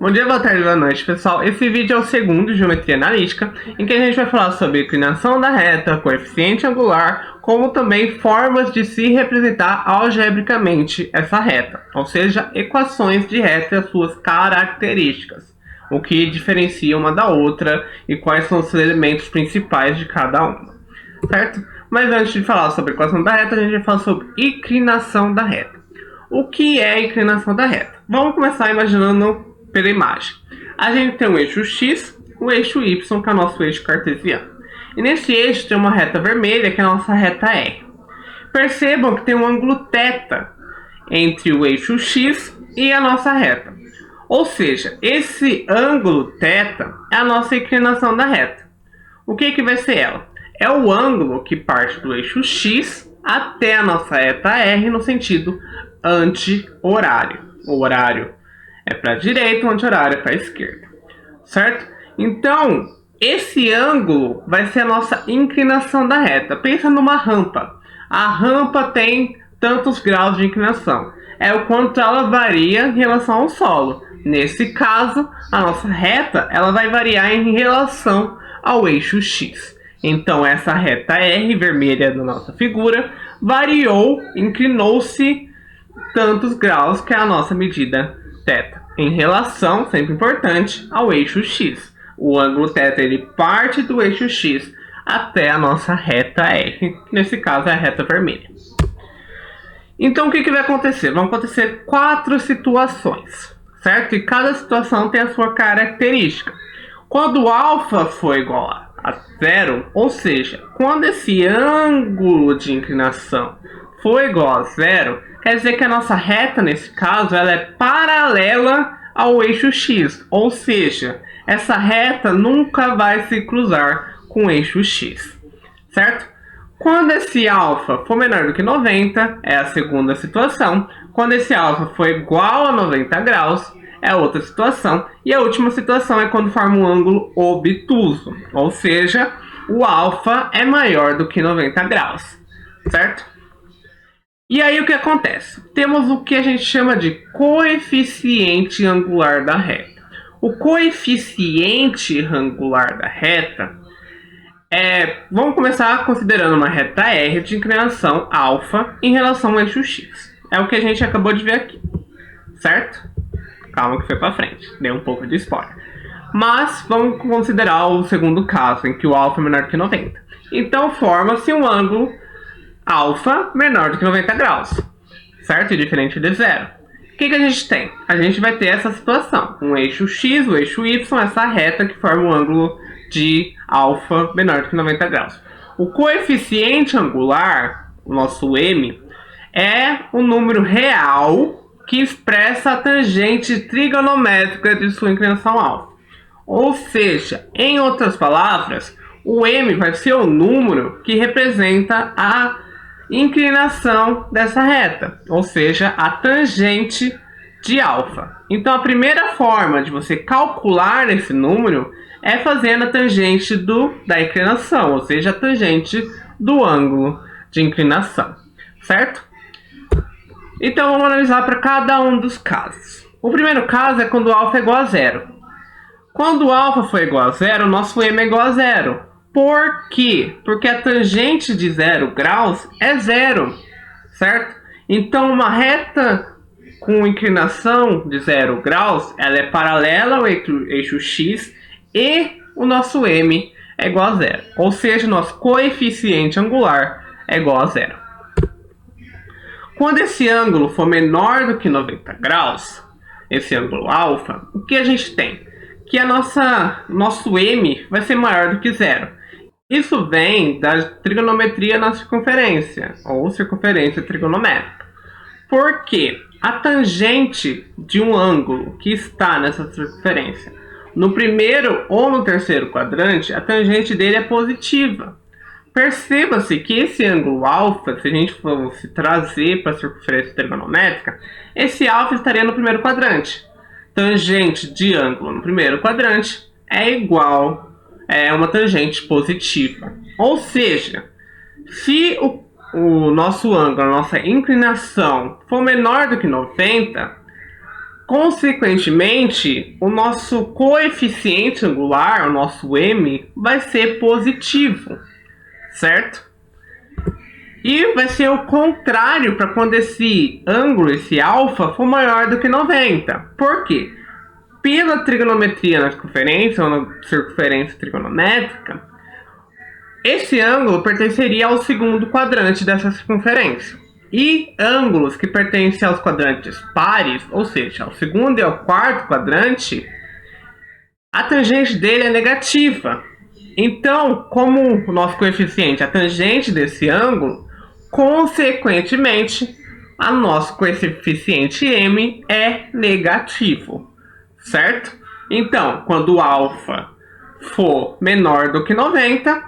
Bom dia, boa tarde, boa noite, pessoal. Esse vídeo é o segundo de Geometria Analítica, em que a gente vai falar sobre inclinação da reta, coeficiente angular, como também formas de se representar algebricamente essa reta, ou seja, equações de reta e as suas características, o que diferencia uma da outra e quais são os elementos principais de cada uma, certo? Mas antes de falar sobre equação da reta, a gente vai falar sobre inclinação da reta. O que é a inclinação da reta? Vamos começar imaginando pela imagem. A gente tem o eixo X, o eixo Y, que é o nosso eixo cartesiano. E nesse eixo tem uma reta vermelha, que é a nossa reta R. Percebam que tem um ângulo θ entre o eixo X e a nossa reta. Ou seja, esse ângulo θ é a nossa inclinação da reta. O que vai ser ela? É o ângulo que parte do eixo X até a nossa reta R no sentido anti-horário. O horário é para a direita, o anti-horário é para a esquerda, certo? Então, esse ângulo vai ser a nossa inclinação da reta. Pensa numa rampa. A rampa tem tantos graus de inclinação. É o quanto ela varia em relação ao solo. Nesse caso, a nossa reta ela vai variar em relação ao eixo X. Então, essa reta R, vermelha da nossa figura, variou, inclinou-se tantos graus, que é a nossa medida θ, em relação, sempre importante, ao eixo X. O ângulo θ ele parte do eixo X até a nossa reta R, nesse caso é a reta vermelha. Então o que vai acontecer? Vão acontecer 4 situações, certo? E cada situação tem a sua característica. Quando α for igual a zero, ou seja, quando esse ângulo de inclinação for igual a zero, quer dizer que a nossa reta, nesse caso, ela é paralela ao eixo X. Ou seja, essa reta nunca vai se cruzar com o eixo X, certo? Quando esse α for menor do que 90, é a segunda situação. Quando esse α for igual a 90 graus, é outra situação. E a última situação é quando forma um ângulo obtuso. Ou seja, o α é maior do que 90 graus, certo? E aí o que acontece? Temos o que a gente chama de coeficiente angular da reta. O coeficiente angular da reta vamos começar considerando uma reta R de inclinação α em relação ao eixo X. É o que a gente acabou de ver aqui, certo? Calma que foi para frente, dei um pouco de spoiler. Mas vamos considerar o segundo caso, em que o α é menor que 90. Então forma-se um ângulo α menor do que 90 graus, certo? E diferente de zero. O que a gente tem? A gente vai ter essa situação, um eixo X, o eixo Y, essa reta que forma um ângulo de α menor do que 90 graus. O coeficiente angular, o nosso M, é o número real que expressa a tangente trigonométrica de sua inclinação α. Ou seja, em outras palavras, o M vai ser o número que representa a inclinação dessa reta, ou seja, a tangente de α. Então a primeira forma de você calcular esse número é fazendo a tangente da inclinação, ou seja, a tangente do ângulo de inclinação, certo? Então vamos analisar para cada um dos casos. O primeiro caso é quando α é igual a zero. Quando α for igual a zero, o nosso M é igual a zero. Por quê? Porque a tangente de 0 graus é zero, certo? Então uma reta com inclinação de 0 graus, ela é paralela ao eixo X e o nosso M é igual a zero. Ou seja, o nosso coeficiente angular é igual a zero. Quando esse ângulo for menor do que 90 graus, esse ângulo α, o que a gente tem? Que nosso M vai ser maior do que zero. Isso vem da trigonometria na circunferência, ou circunferência trigonométrica. Por quê? A tangente de um ângulo que está nessa circunferência, no primeiro ou no terceiro quadrante, a tangente dele é positiva. Perceba-se que esse ângulo α, se a gente fosse trazer para a circunferência trigonométrica, esse α estaria no primeiro quadrante. Tangente de ângulo no primeiro quadrante é igual a uma tangente positiva. Ou seja, se o nosso ângulo, a nossa inclinação for menor do que 90, Consequentemente, o nosso coeficiente angular, o nosso m, vai ser positivo, certo? E vai ser o contrário para quando esse ângulo, esse alfa, for maior do que 90. Por quê? Pela trigonometria na circunferência ou na circunferência trigonométrica, esse ângulo pertenceria ao segundo quadrante dessa circunferência. E ângulos que pertencem aos quadrantes pares, ou seja, ao segundo e ao quarto quadrante, a tangente dele é negativa. Então, como o nosso coeficiente é a tangente desse ângulo, consequentemente, o nosso coeficiente m é negativo, certo? Então, quando o alfa for menor do que 90,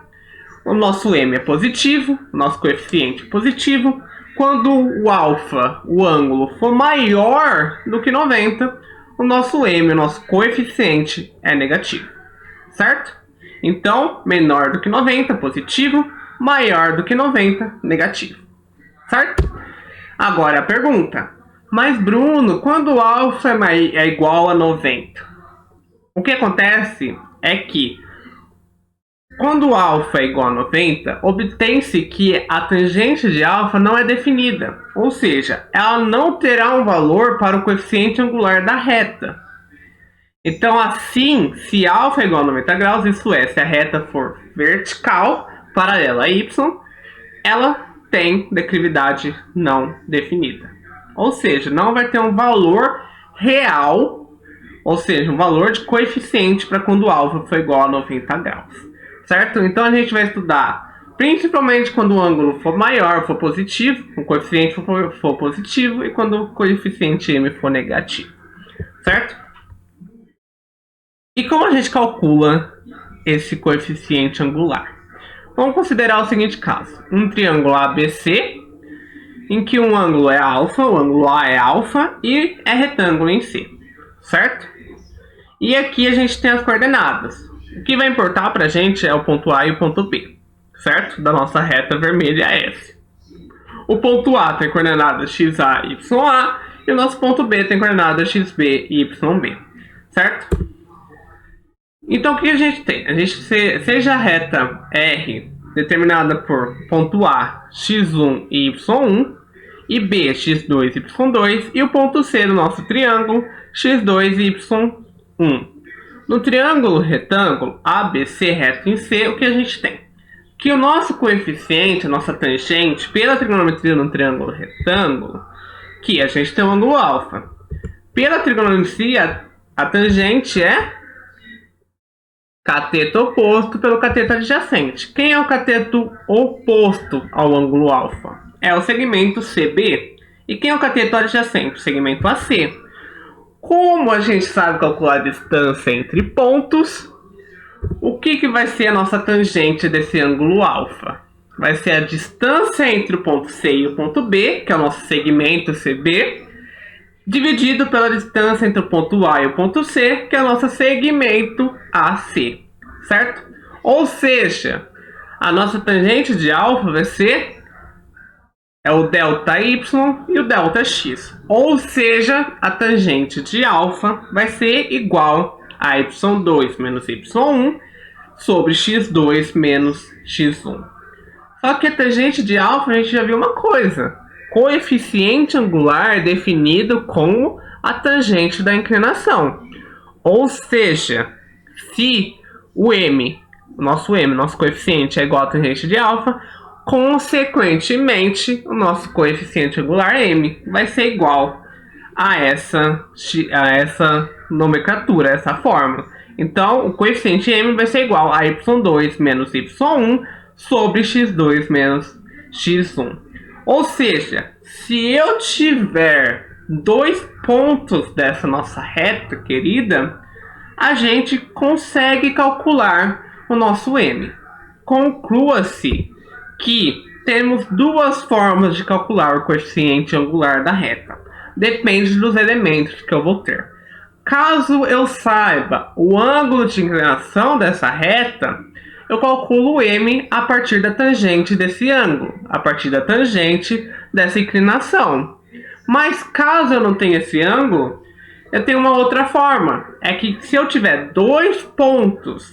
o nosso m é positivo, o nosso coeficiente é positivo. Quando o alfa, o ângulo, for maior do que 90, o nosso m, o nosso coeficiente, é negativo, certo? Então, menor do que 90, positivo, maior do que 90, negativo, certo? Agora a pergunta, mas Bruno, quando o alfa é igual a 90, o que acontece é que quando o alfa é igual a 90, obtém-se que a tangente de alfa não é definida, ou seja, ela não terá um valor para o coeficiente angular da reta. Então, assim, se alfa é igual a 90 graus, isso é, se a reta for vertical, paralela a y, ela tem declividade não definida. Ou seja, não vai ter um valor real, ou seja, um valor de coeficiente para quando o alfa for igual a 90 graus. Certo? Então a gente vai estudar principalmente quando o ângulo for maior, for positivo, o coeficiente for positivo e quando o coeficiente m for negativo. Certo? E como a gente calcula esse coeficiente angular? Vamos considerar o seguinte caso. Um triângulo ABC, em que um ângulo é alfa, o ângulo A é alfa e é retângulo em C. Certo? E aqui a gente tem as coordenadas. O que vai importar para a gente é o ponto A e o ponto B, certo? Da nossa reta vermelha S. O ponto A tem coordenadas XA e YA, e o nosso ponto B tem coordenadas XB e YB, certo? Então, o que a gente tem? A gente, seja a reta R determinada por ponto A, X1 e Y1, e B, X2 e Y2, e o ponto C do nosso triângulo, X2 e Y1. No triângulo retângulo ABC reto em C, o que a gente tem? Que o nosso coeficiente, a nossa tangente, pela trigonometria no triângulo retângulo, que a gente tem o ângulo alfa. Pela trigonometria, a tangente é cateto oposto pelo cateto adjacente. Quem é o cateto oposto ao ângulo alfa? É o segmento CB. E quem é o cateto adjacente? O segmento AC. Como a gente sabe calcular a distância entre pontos, o que vai ser a nossa tangente desse ângulo alfa? Vai ser a distância entre o ponto C e o ponto B, que é o nosso segmento CB, dividido pela distância entre o ponto A e o ponto C, que é o nosso segmento AC, certo? Ou seja, a nossa tangente de alfa vai ser o delta y e o delta x. Ou seja, a tangente de alfa vai ser igual a y2 menos y1 sobre x2 menos x1. Só que a tangente de alfa a gente já viu uma coisa. Coeficiente angular definido como a tangente da inclinação. Ou seja, se o nosso coeficiente é igual a tangente de alfa, consequentemente, o nosso coeficiente angular m vai ser igual a essa nomenclatura, essa fórmula. Então, o coeficiente m vai ser igual a y2 menos y1 sobre x2 menos x1. Ou seja, se eu tiver dois pontos dessa nossa reta querida, a gente consegue calcular o nosso m. Conclua-se que temos duas formas de calcular o coeficiente angular da reta. Depende dos elementos que eu vou ter. Caso eu saiba o ângulo de inclinação dessa reta, eu calculo o m a partir da tangente desse ângulo, a partir da tangente dessa inclinação. Mas caso eu não tenha esse ângulo, eu tenho uma outra forma. É que se eu tiver dois pontos,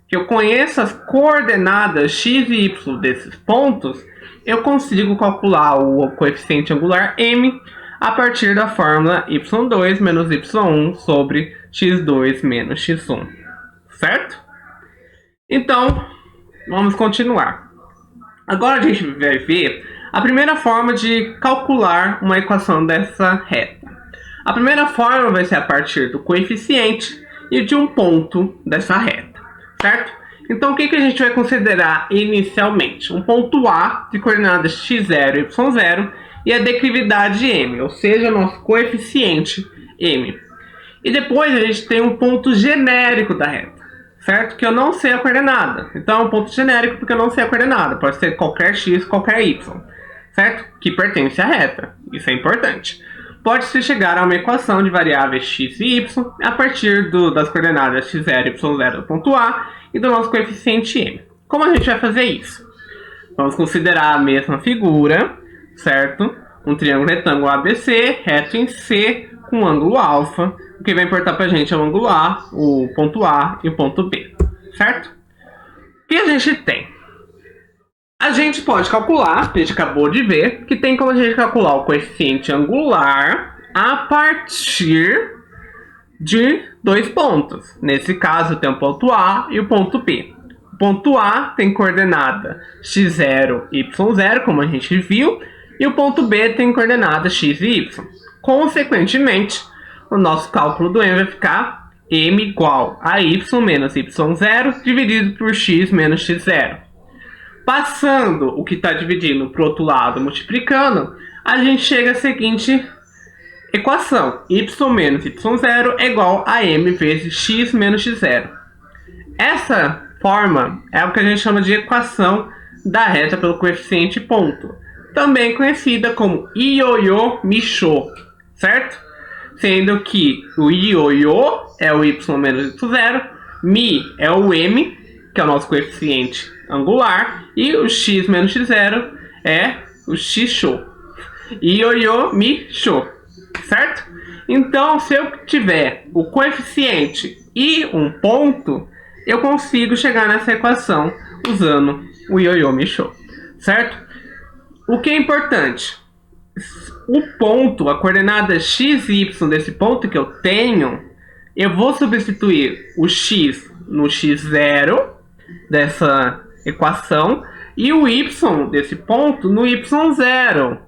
que eu conheço as coordenadas x e y desses pontos, eu consigo calcular o coeficiente angular m a partir da fórmula y2 menos y1 sobre x2 menos x1. Certo? Então, vamos continuar. Agora a gente vai ver a primeira forma de calcular uma equação dessa reta. A primeira forma vai ser a partir do coeficiente e de um ponto dessa reta, certo? Então o que a gente vai considerar inicialmente? Um ponto A de coordenadas x0 e y0 e a declividade m, ou seja, nosso coeficiente m. E depois a gente tem um ponto genérico da reta, certo? Que eu não sei a coordenada. Então é um ponto genérico porque eu não sei a coordenada. Pode ser qualquer x, qualquer y, certo? Que pertence à reta. Isso é importante. Pode-se chegar a uma equação de variáveis x e y a partir das coordenadas x0 e y0 do ponto A e do nosso coeficiente m. Como a gente vai fazer isso? Vamos considerar a mesma figura, certo? Um triângulo retângulo ABC, reto em C, com ângulo alfa. O que vai importar para a gente é o ângulo A, o ponto A e o ponto B, certo? O que a gente tem? A gente pode calcular, a gente acabou de ver, que tem como a gente calcular o coeficiente angular a partir de dois pontos. Nesse caso tem o ponto A e o ponto B. O ponto A tem coordenada x0 e y0, como a gente viu, e o ponto B tem coordenada x e y. Consequentemente, o nosso cálculo do m vai ficar m igual a y menos y0 dividido por x menos x0. Passando o que está dividindo para o outro lado, multiplicando, a gente chega à seguinte equação. Y menos y0 é igual a m vezes x menos x0. Essa forma é o que a gente chama de equação da reta pelo coeficiente ponto, também conhecida como Ioiô-Michô, certo? Sendo que o Ioiô é o y menos y0, Mi é o m, que é o nosso coeficiente angular, e o x menos x0 é o x-show. Ioiô-Michô, certo? Então, se eu tiver o coeficiente e um ponto, eu consigo chegar nessa equação usando o Ioiô-Michô, certo? O que é importante? O ponto, a coordenada x e y desse ponto que eu tenho, eu vou substituir o x no x0 dessa equação e o y desse ponto no y0,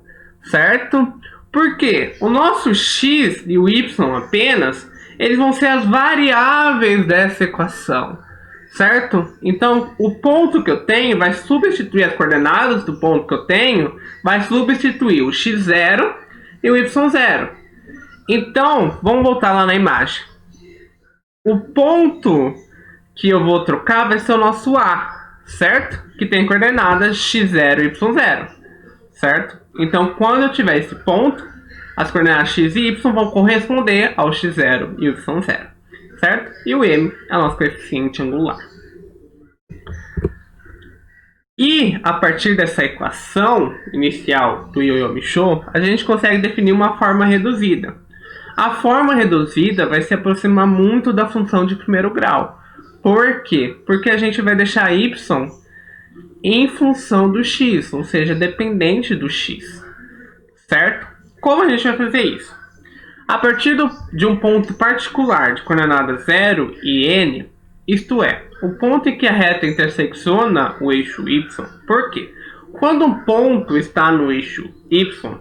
certo? Porque o nosso x e o y apenas, eles vão ser as variáveis dessa equação, certo? Então, o ponto que eu tenho vai substituir as coordenadas do ponto que eu tenho, vai substituir o x0 e o y0. Então, vamos voltar lá na imagem. O ponto que eu vou trocar vai ser o nosso A, certo? Que tem coordenadas x0 e y0, certo? Então, quando eu tiver esse ponto, as coordenadas x e y vão corresponder ao x0 e y0, certo? E o m é o nosso coeficiente angular. E, a partir dessa equação inicial do Ioiô-Michô, a gente consegue definir uma forma reduzida. A forma reduzida vai se aproximar muito da função de primeiro grau. Por quê? Porque a gente vai deixar y em função do x, ou seja, dependente do x, certo? Como a gente vai fazer isso? A partir de um ponto particular de coordenadas 0 e n, isto é, o ponto em que a reta intersecciona o eixo y. Por quê? Quando um ponto está no eixo y,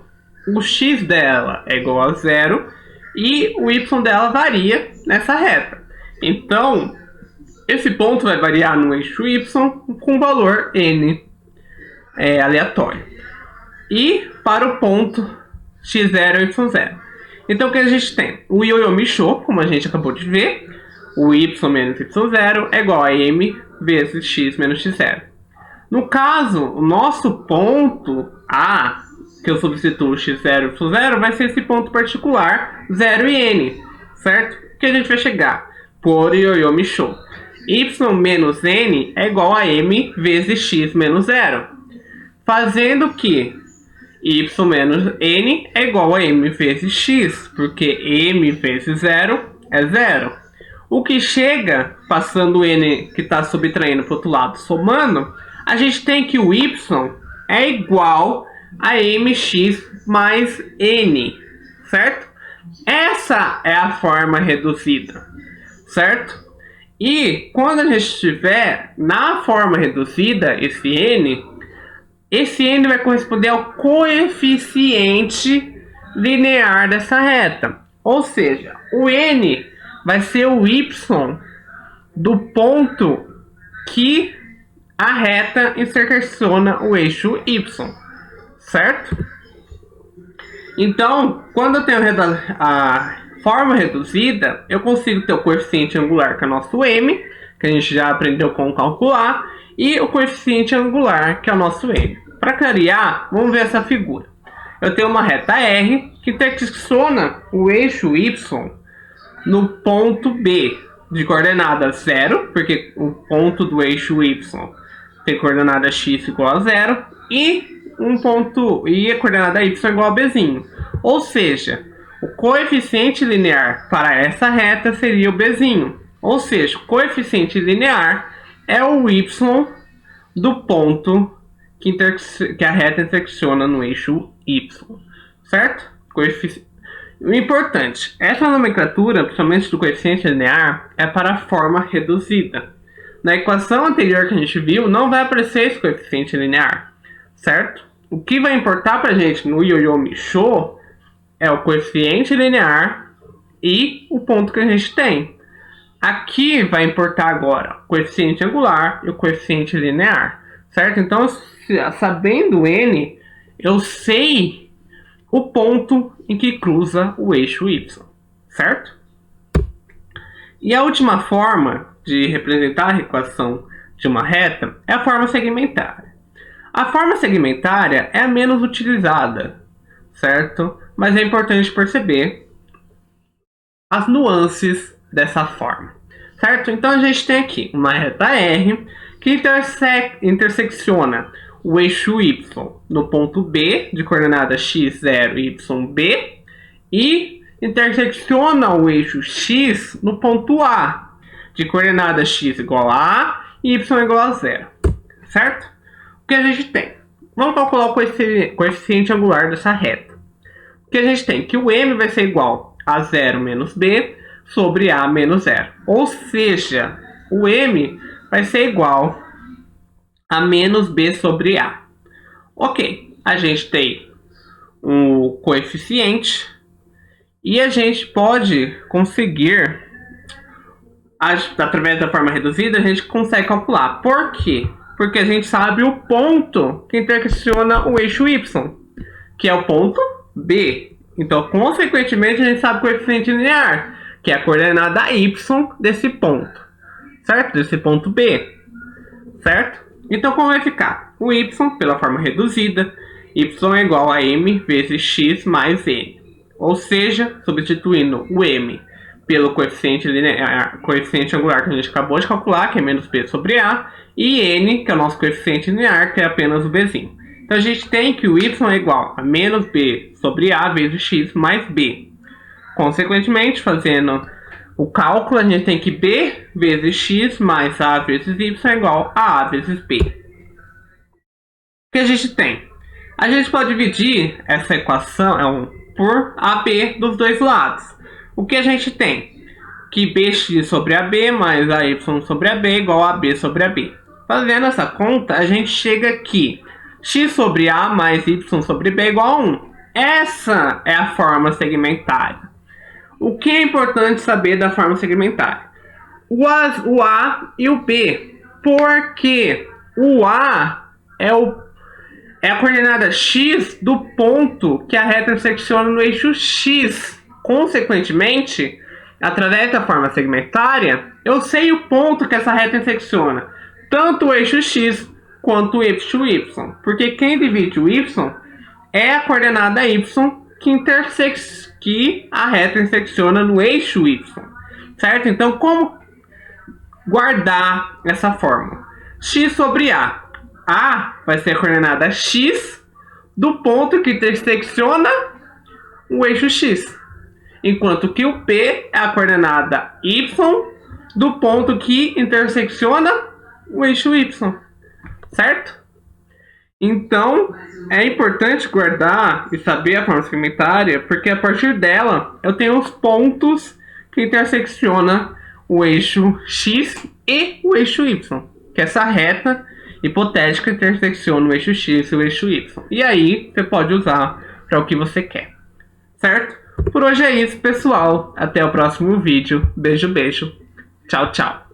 o x dela é igual a 0 e o y dela varia nessa reta. Então, esse ponto vai variar no eixo y com valor n aleatório. E para o ponto x0 e y0. Então, o que a gente tem? O Ioiô-Michô, como a gente acabou de ver, o y menos y0 é igual a m vezes x menos x0. No caso, o nosso ponto A, que eu substituo x0 e y0, vai ser esse ponto particular 0 e n, certo? Que a gente vai chegar por Ioiô-Michô. Y menos n é igual a m vezes x menos 0. Fazendo que y menos n é igual a m vezes x, porque m vezes 0 é 0. O que chega, passando o n que está subtraindo para o outro lado, somando, a gente tem que o y é igual a mx mais n, certo? Essa é a forma reduzida, certo? E quando a gente estiver na forma reduzida, esse n vai corresponder ao coeficiente linear dessa reta. Ou seja, o n vai ser o y do ponto que a reta intersecciona o eixo y, certo? Então, quando eu tenho a forma reduzida, eu consigo ter o coeficiente angular, que é o nosso m, que a gente já aprendeu como calcular, e o coeficiente angular, que é o nosso n. Para clarear, vamos ver essa figura. Eu tenho uma reta R que intersecciona o eixo y no ponto B, de coordenada 0, porque o ponto do eixo y tem coordenada x igual a 0, e a coordenada y igual a bzinho. Ou seja, o coeficiente linear para essa reta seria o bzinho. Ou seja, o coeficiente linear é o y do ponto que a reta intersecciona no eixo y, certo? O importante, essa nomenclatura, principalmente do coeficiente linear, é para a forma reduzida. Na equação anterior que a gente viu, não vai aparecer esse coeficiente linear, certo? O que vai importar para a gente no Yo-Yo Michô é o coeficiente linear e o ponto que a gente tem. Aqui vai importar agora o coeficiente angular e o coeficiente linear, certo? Então, sabendo n, eu sei o ponto em que cruza o eixo y, certo? E a última forma de representar a equação de uma reta é a forma segmentária. A forma segmentária é a menos utilizada, certo? Mas é importante perceber as nuances dessa forma, certo? Então a gente tem aqui uma reta R que intersecciona o eixo y no ponto B, de coordenada x0 e yb, e intersecciona o eixo x no ponto A, de coordenada x igual a A e y igual a 0, certo? O que a gente tem? Vamos calcular o coeficiente angular dessa reta. O que a gente tem? Que o m vai ser igual a 0 menos b sobre a menos 0. Ou seja, o m vai ser igual a menos b sobre a. Ok, a gente tem um coeficiente e a gente pode conseguir, através da forma reduzida, a gente consegue calcular. Por quê? Porque a gente sabe o ponto que intersecciona o eixo y, que é o ponto B. Então, consequentemente, a gente sabe o coeficiente linear, que é a coordenada y desse ponto, certo? Desse ponto B, certo? Então, como vai ficar? O y, pela forma reduzida, y é igual a m vezes x mais n. Ou seja, substituindo o m pelo coeficiente linear, coeficiente angular que a gente acabou de calcular, que é menos b sobre a, e n, que é o nosso coeficiente linear, que é apenas o bzinho. Então a gente tem que o y é igual a menos b sobre a vezes x mais b. Consequentemente, fazendo o cálculo, a gente tem que b vezes x mais a vezes y é igual a vezes b. O que a gente tem? A gente pode dividir essa equação por AB dos dois lados. O que a gente tem? Que bx sobre AB mais AY sobre AB é igual a B sobre AB. Fazendo essa conta, a gente chega aqui. X sobre A mais Y sobre B é igual a 1. Essa é a forma segmentária. O que é importante saber da forma segmentária? O A e o B. Porque o A é a coordenada x do ponto que a reta intersecciona no eixo x. Consequentemente, através da forma segmentária, eu sei o ponto que essa reta intersecciona, tanto o eixo x quanto o eixo y. Porque quem divide o y é a coordenada y que a reta intersecciona no eixo y. Certo? Então, como guardar essa fórmula? X sobre A. A vai ser a coordenada x do ponto que intersecciona o eixo X. Enquanto que o P é a coordenada Y do ponto que intersecciona o eixo Y. Certo? Então, é importante guardar e saber a forma segmentária, porque a partir dela eu tenho os pontos que intersecciona o eixo X e o eixo Y, que é essa reta hipotética intersecciona o eixo X e o eixo Y. E aí você pode usar para o que você quer, certo? Por hoje é isso, pessoal. Até o próximo vídeo. Beijo, beijo. Tchau, tchau.